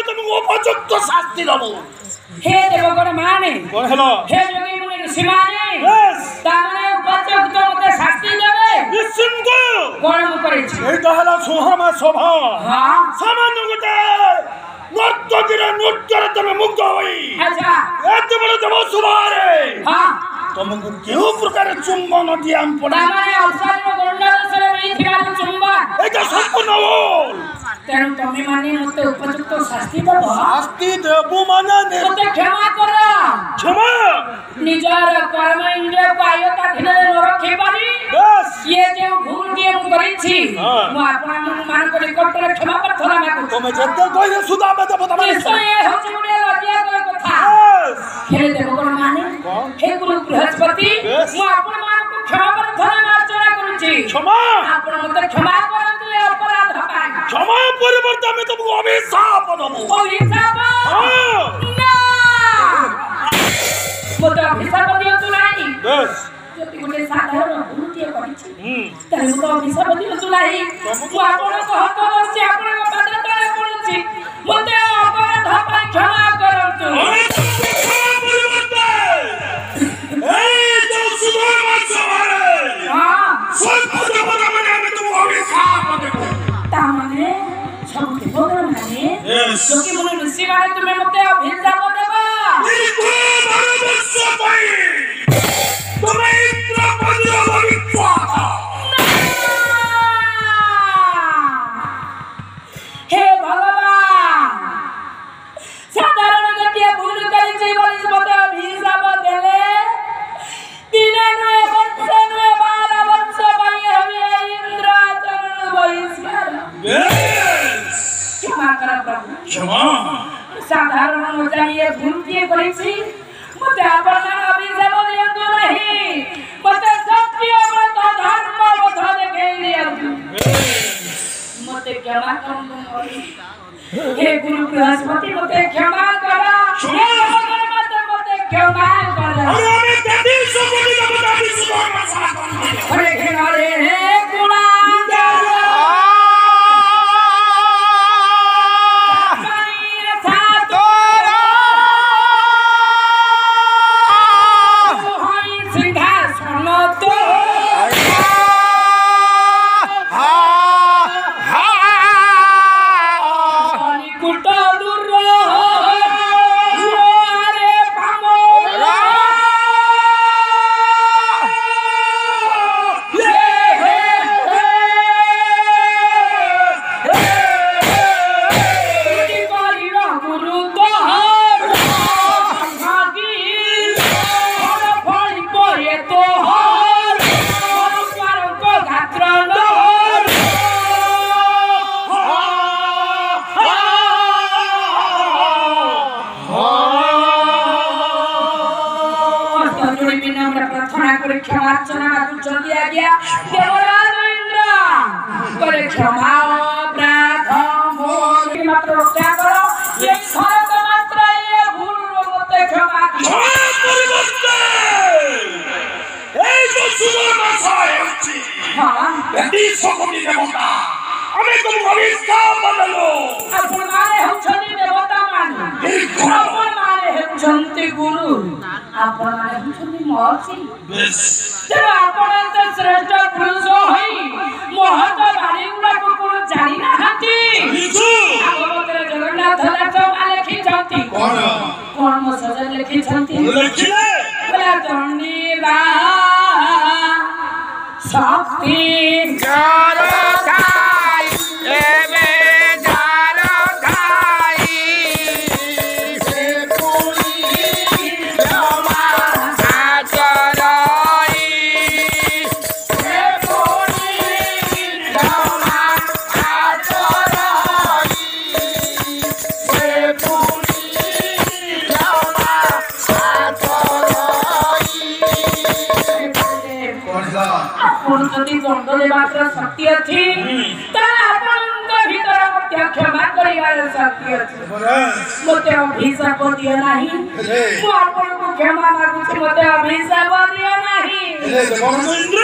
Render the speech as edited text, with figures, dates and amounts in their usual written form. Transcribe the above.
तुमको उपयुक्त शास्ति देबो हे देवगण माने कोन हेलो हे जोगी मुनि ऋषि माने यस ताने उपयुक्त मते शास्ति देबे निश्चिंत कोन मु करे छी এই তাহলা সোহামা শোভা हां সামান্য গতে নর্তকীরা নৃত্যরে তুমি মুগ্ধ হই अच्छा এত বড় দেব সুভারে हां तुमको केउ प्रकार चुंबन दियाम पड़ा ताने औषधि गणदशरे में थिबार चुंबन এটা সম্পূর্ণ হল तेणु तमे माने मते उपयुक्त शास्ति देबो শাস্তি দেব মানে मते क्षमा करो क्षमा निजार कर्म इंद्रिय को आयता धिने न रखे पारी बस ये जे भूल के मु करी छी हाँ। मु आपन मान को निकटरे क्षमा प्रार्थना मागु তুমি যেতে কইলে সুদা বেদে বতা মানে निश्चय होचे गुडिया लजिया करे कथा बस खेले देवगण माने हे गुरु बृहस्पति Yes. मु आपन मान को क्षमा प्रार्थना मार्चना करू छी क्षमा आपन मते क्षमा करंतु ए अपराध पाई क्षमा परिवर्तन में तुमको अभिशाप देबो ओ हिसाब हां ना मते अभिशाप दियो तु नाही बस যদি গুটে সাধারণ ভূতিয়ে করিছি তাহলে মতো অভিশাপ দিও তুলাই মু আপন কহত বসছি আপন পাদে তলে পড়ুছি মতে অপরাধ পাই ক্ষমা করন্তু এই তো সুধর্ম সভারে হ্যাঁ সর্বদ বলা মানে আমি তোমাকে অভিশাপ দেব তা মানে সব দেবগণ মানে Yes. যোগী মুনি ঋষি মানে তুমি মতে অভিশাপ দেবা ইকো ভারতবর্ষ পাই তুমি ইন্দ্র পদ্র ভবিষ্যৎ হে ভগবান সাধারণ গতিয়ে ভুল করিছি বলি মতে অভিশাপ দেলে দিনে নয় বর্ষে নয় 12 বর্ষ পাই হবে ইন্দ্র চরণ বহিষ্কার বেশ ক্ষমা কর প্রভু ক্ষমা সাধারণ জানিয়ে ভুল দিয়ে করেছি মতে আপনার অভিশাপ দিয়ন্তু নাহি মতে সত্য মত ধর্ম পথ দেখাই দিয়ন্তু मते क्षमा करंतु हे गुरु बृहस्पति मते क्षमा करा हे भगवान मते क्षमा करा अरे আমি তেতি সকলি দেবতা বিশ্বকর্মা শাসন हरे हरे हे गुणा क्षमार्चना मागुचन दिया गया देवराज इंद्र करे क्षमा अपराध मोर मात्र रक्षा करो ये शरत मात्र ये भूल मते क्षमा পরিবর্তে এই যে সুধর্ম সভারে হচ্ছে हां তেতি সকলি দেবতা আমি তোমাকে অভিশাপ দেবো आपण माने हउछनी देवता माने आपण माने हउछंती गुरु आपण माने हउछनी महर्षि বেশ तेरे आपण तो श्रेष्ठ पुरुष होई महत बाणी गुड़ा को कोन जानि नाहंती কিছু भागवतरे जगन्नाथ दास लेखि छंती কোন कोन मो सजन लेखि छंती লেখিলে बोला धनी बा शक्ति जारो खाई एवे जारो खाई से पूरी जमा आचराई से पूरी जमा आचराई से पूरी जमा आचराई आपण जदि दंड देबार शक्ति अछि ताले आपनक भीतर मते क्षमा करिवार शक्ति अछि मते अभिशाप दियो नाही मु आपनको क्षमा मागुछि मते अभिशाप दियो नाही ইন্দ্র